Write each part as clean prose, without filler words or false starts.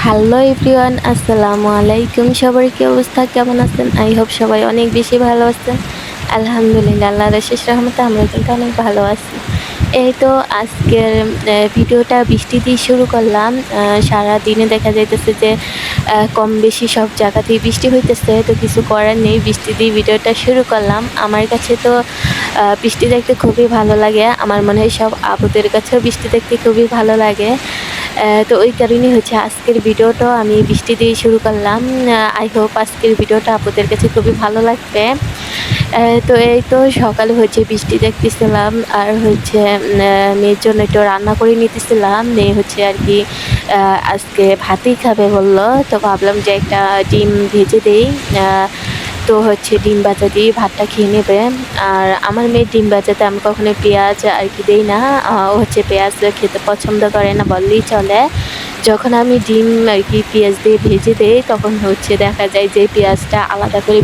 Hello everyone, আসসালামু আলাইকুম। সবার কি অবস্থা, কেমন আছেন? আই হোপ সবাই অনেক বেশি ভালো আছেন। আলহামদুলিল্লাহ, আল্লাহর অশেষ রহমতে আমরা কিন্তু অনেক ভালো আছি। এই তো আজকের ভিডিওটা বৃষ্টি দিয়ে শুরু করলাম। সারাদিনে দেখা যাইতেছে যে কম বেশি সব জায়গাতেই বৃষ্টি হইতেছে, তো কিছু করার নেই, বৃষ্টি দিয়ে ভিডিওটা শুরু করলাম। আমার কাছে তো বৃষ্টি দেখতে খুবই ভালো লাগে। আমার মনে হয় সব আপুদের কাছেও বৃষ্টি দেখতে খুবই ভালো লাগে। তো ওই কারণেই হচ্ছে আজকের ভিডিওটাও আমি বৃষ্টি দিয়ে শুরু করলাম। আই হোপ আজকের ভিডিওটা আপনাদের কাছে খুবই ভালো লাগবে। তো এই তো সকালে হচ্ছে বৃষ্টি দেখতেছিলাম, আর হচ্ছে মেয়ের জন্য একটু রান্না করে নিতেছিলাম। মেয়ে হচ্ছে আর কি আজকে ভাতই খাবে বললো, তো ভাবলাম যে একটা ডিম ভেজে দেই। তো হচ্ছে ডিম ভাজা দিয়ে ভাতটা খেয়ে নেবে। আর আমার মেয়ে ডিম ভাজাতে আমি কখনো পেঁয়াজ আর কি দেই না। ও হচ্ছে পেঁয়াজ খেতে পছন্দ করে না বললেই চলে। যখন আমি ডিম আর কি পেঁয়াজ দিয়ে ভেজে দেই, তখন হচ্ছে দেখা যায় যে পেঁয়াজটা আলাদা করে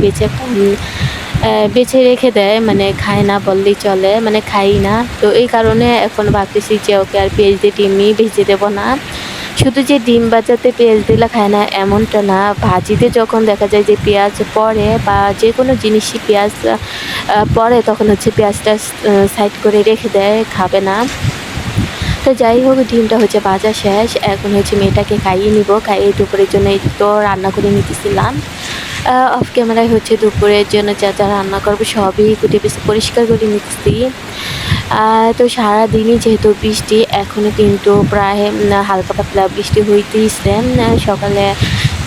বেছে রেখে দেয়, মানে খায় না বললেই চলে, মানে খাই না। তো এই কারণে এখন ভাবতেছি যে ওকে আর পেঁয়াজ দিয়ে ডিমই ভেজে দেবো না। শুধু যে ডিম ভাজাতে পেঁয়াজ দিলে খায় না এমনটা না, ভাজিতে যখন দেখা যায় যে পেঁয়াজ পড়ে বা যে কোনো জিনিসই পেঁয়াজ পড়ে, তখন হচ্ছে পেঁয়াজটা সাইড করে রেখে দেয়, খাবে না। তো যাই হোক, ডিমটা হচ্ছে ভাজা শেষ। এখন হচ্ছে মেয়েটাকে খাইয়ে নিব, খাইয়ে দুপুরের জন্য এই তো রান্না করে নিতেছিলাম। অফ ক্যামেরায় হচ্ছে দুপুরের জন্য যা যা রান্না করবো সবই কুটে পিছে পরিষ্কার করে নিতেছি। তো সারাদিনই যেহেতু বৃষ্টি, এখনও কিন্তু প্রায় হালকা পাতলা বৃষ্টি হইতেইছে। সকালে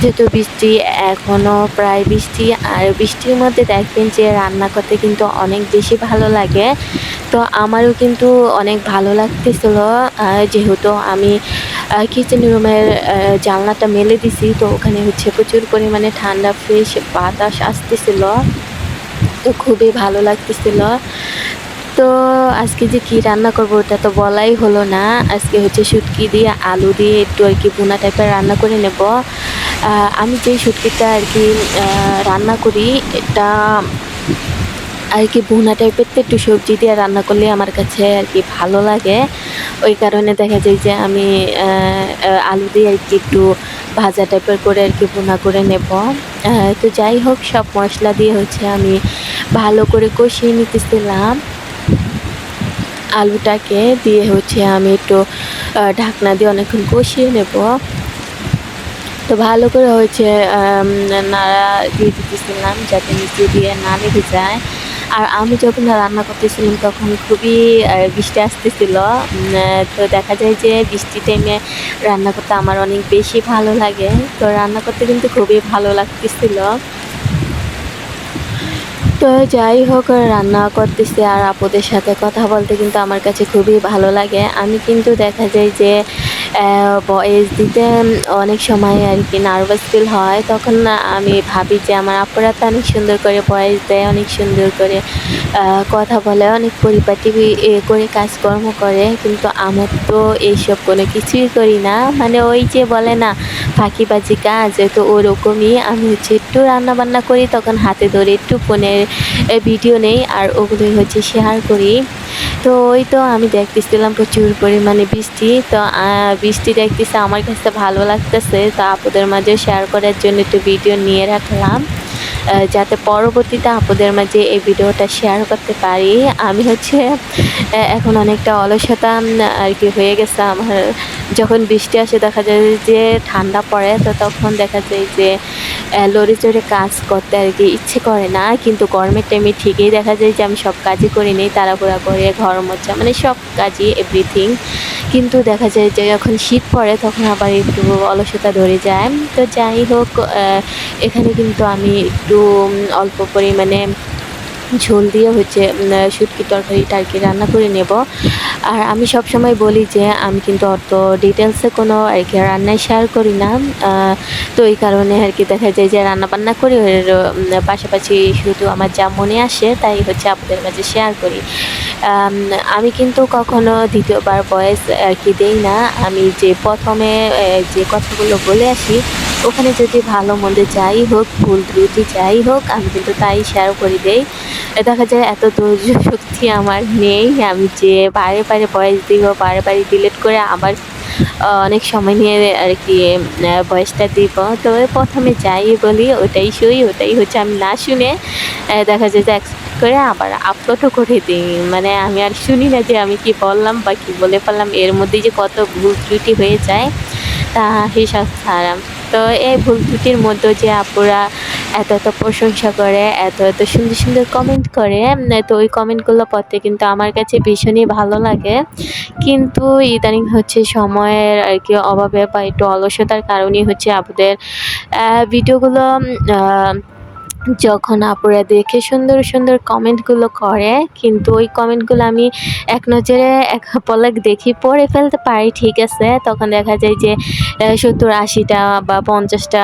যেহেতু বৃষ্টি, এখনও প্রায় বৃষ্টি। আর বৃষ্টির মধ্যে দেখবেন যে রান্না করতে কিন্তু অনেক বেশি ভালো লাগে। তো আমারও কিন্তু অনেক ভালো লাগতেছিল, যেহেতু আমি কিচেন রুমের জানলাটা মেলে দিছি, তো ওখানে হচ্ছে প্রচুর পরিমাণে ঠান্ডা ফ্রেশ বাতাস আসতেছিল, তো খুবই ভালো লাগতেছিল। তো আজকে যে কী রান্না করব ওটা তো বলাই হলো না। আজকে হচ্ছে শুটকি দিয়ে আলু দিয়ে একটু আর কি ভুনা টাইপের রান্না করে নেব। আমি যেই শুটকিটা আর কি রান্না করি, এটা আর কি ভুনা টাইপের, তো একটু সবজি দিয়ে রান্না করলে আমার কাছে আর কি ভালো লাগে। ওই কারণে দেখা যায় যে আমি আলু দিয়ে আর কি একটু ভাজা টাইপের করে আর কি ভুনা করে নেব। তো যাই হোক, সব মশলা দিয়ে হচ্ছে আমি ভালো করে কষিয়ে নিতেছিলাম। আলুটাকে দিয়ে হচ্ছে আমি একটু ঢাকনা দিয়ে অনেকক্ষণ কষিয়ে নেব। তো ভালো করে হচ্ছে নাড়া দিয়ে দিতেছিলাম যাতে নিচে দিয়ে না লেগে যায়। আর আমি যখন রান্না করতেছিলাম তখন খুবই বৃষ্টি আসতেছিল। তো দেখা যায় যে বৃষ্টি টাইমে রান্না করতে আমার অনেক বেশি ভালো লাগে। তো রান্না করতে কিন্তু খুবই ভালো লাগতেছিল। তো যাই হোক, রান্না করতেছি আর আপুদের সাথে কথা বলতে কিন্তু আমার কাছে খুবই ভালো লাগে। আমি কিন্তু দেখা যায় যে ভয়েস দিতে অনেক সময় আর কি নার্ভাস ফিল হয়। তখন না আমি ভাবি যে আমার আপুরা তো অনেক সুন্দর করে ভয়েস দেয়, অনেক সুন্দর করে কথা বলে, অনেক পরিপাটি করে কাজকর্ম করে, কিন্তু আমার তো এইসব কোনো কিছুই করি না। মানে ওই যে বলে না ফাঁকিবাজি কাজ, তো ওরকমই আমি হচ্ছে একটু রান্নাবান্না করি, তখন হাতে ধরে একটু ফোনের ভিডিও নেই আর ওগুলোই হচ্ছে শেয়ার করি। তো ওই তো আমি দেখতেছিলাম প্রচুর পরিমাণে বৃষ্টি। তো বৃষ্টি দেখতেছে, আমার কাছে ভালো লাগতেছে, তো আপুদের মাঝে শেয়ার করার জন্য একটু ভিডিও নিয়ে রাখলাম, যাতে পরবর্তীতে আপুদের মাঝে এই ভিডিওটা শেয়ার করতে পারি। আমি হচ্ছে এখন অনেকটা অলসতা আর কি হয়ে গেছে আমার। যখন বৃষ্টি আসে দেখা যায় যে ঠান্ডা পড়ে, তো তখন দেখা যায় যে লড়ে চড়ে কাজ করতে আর কি ইচ্ছে করে না, কিন্তু গরমের টাইমে ঠিকই দেখা যায় যে আমি সব কাজই করে নিই তাড়াহুড়া করে, ঘর মোছা মানে সব কাজই এভরিথিং। কিন্তু দেখা যায় যে যখন শীত পড়ে তখন আবার একটু অলসতা ধরে যায়। তো যাই হোক, এখানে কিন্তু আমি একটু অল্প পরিমাণে ঝোল দিয়ে হচ্ছে শুটকির তরকারিটা আর কি রান্না করে নেব। আর আমি সবসময় বলি যে আমি কিন্তু অত ডিটেলসে কোনো আর কি রান্নায় শেয়ার করি না। তো এই কারণে আর কি দেখা যায় যে রান্নাবান্না করি, এর পাশাপাশি শুধু আমার যা মনে আসে তাই হচ্ছে আপনাদের মাঝে শেয়ার করি। আমি কিন্তু কখনো দ্বিতীয়বার ভয়েস আর কি দেই না। আমি যে প্রথমে যে কথাগুলো বলে আসি, ওখানে যদি ভালো মন্দ যাই হোক, ভুল ত্রুটি যাই হোক, আমি কিন্তু তাই শেয়ার করে দেই। দেখা যায় এত ধৈর্য শক্তি আমার নেই, আমি যে বারে বারে ভয়েস দিব, বারে বারে ডিলিট করে আবার অনেক সময় নিয়ে আর কি ভয়েসটা দিব। তো প্রথমে যাই বলি ওটাই শুই, ওটাই হচ্ছে আমি না শুনে দেখা যায় যে অ্যাকসেপ্ট করে আবার আপলোডও করে দিই। মানে আমি আর শুনি না যে আমি কি বললাম বা কি বলে ফেললাম, এর মধ্যেই যে কত ভুল ত্রুটি হয়ে যায় তা হিসাব ছাড়া। তো এই ভুল ত্রুটির মধ্যেও যে আপুরা এত প্রশংসা করে, এত সুন্দর সুন্দর কমেন্ট করে, তো ওই কমেন্টগুলো পড়তে কিন্তু আমার কাছে ভীষণই ভালো লাগে। কিন্তু ইদানিং হচ্ছে সময়ের আর কি অভাবে বা একটু অলসতার কারণেই হচ্ছে আপুদের ভিডিওগুলো যখন আপুরা দেখে সুন্দর সুন্দর কমেন্টগুলো করে, কিন্তু ওই কমেন্টগুলো আমি এক নজরে এক পলক দেখি পড়ে ফেলতে পারি, ঠিক আছে। তখন দেখা যায় যে ৭০-৮০টা বা ৫০টা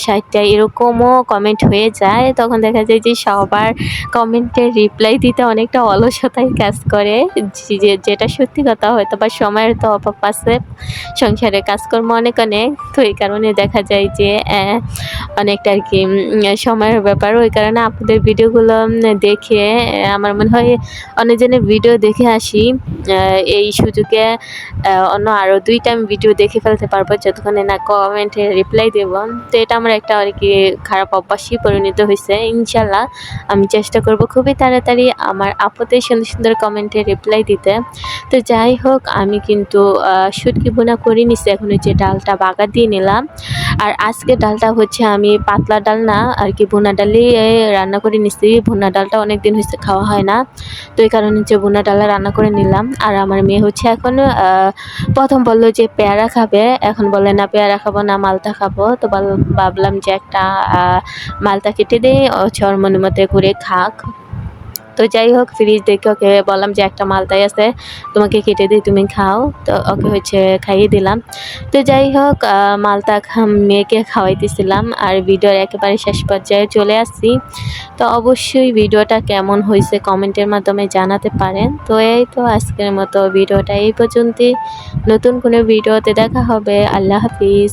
৬০টা এরকমও কমেন্ট হয়ে যায়। তখন দেখা যায় যে সবার কমেন্টের রিপ্লাই দিতে অনেকটা অলসতাই কাজ করে। যেটা সত্যি কথা, হয়তো বা সময়ের তো অভাব আছে, সংসারে কাজকর্ম অনেক। তো এই কারণে দেখা যায় যে অনেকটা আর কি সময়ের ব্যাপার। ওই কারণে আপনাদের ভিডিওগুলো দেখে আমার মনে হয় অনেকজনের ভিডিও দেখে আসি। এই সুযোগে অন্য আরও ২টা আমি ভিডিও দেখে ফেলতে পারবো যতক্ষণে না কমেন্টে রিপ্লাই দেব। তো এটা আমার একটা আর কি খারাপ অভ্যাসই পরিণত হয়েছে। ইনশাল্লাহ আমি চেষ্টা করব খুবই তাড়াতাড়ি আমার আপুদের সুন্দর সুন্দর কমেন্টে রিপ্লাই দিতে। তো যাই হোক, আমি কিন্তু শুটকি ভুনা করে নিচ্ছি, এখন হচ্ছে ডালটা বাগার দিয়ে নিলাম। আর আজকে ডালটা হচ্ছে আমি পাতলা ডাল না আর কি ভুনা ডালই রান্না করে নিচ্ছি। ভুনা ডালটা অনেক দিন হয়েছে খাওয়া হয় না, তো এই কারণে হচ্ছে ভুনা ডালটা রান্না করে নিলাম। আর আমার মেয়ে হচ্ছে এখন প্রথম বললো যে পেয়ারা খাবে, এখন বলে না পেয়ারা খাবো না, মালটা খাবো। তো ভাবলাম যে একটা মালটা কেটে দিই, ওর মনে মতো করে খাক। তো যাই হোক, ফ্রিজ দেখে ওকে বললাম যে একটা মালটাই আছে, তোমাকে কেটে দিই, তুমি খাও। তো ওকে হচ্ছে খাইয়ে দিলাম। তো যাই হোক, মালটা মেয়েকে খাওয়াইতেছিলাম আর ভিডিওর একেবারে শেষ পর্যায়ে চলে আসছি। তো অবশ্যই ভিডিওটা কেমন হয়েছে কমেন্টের মাধ্যমে জানাতে পারেন। তো এই তো আজকের মতো ভিডিওটা এই পর্যন্তই। নতুন কোনো ভিডিওতে দেখা হবে। আল্লাহ হাফিজ।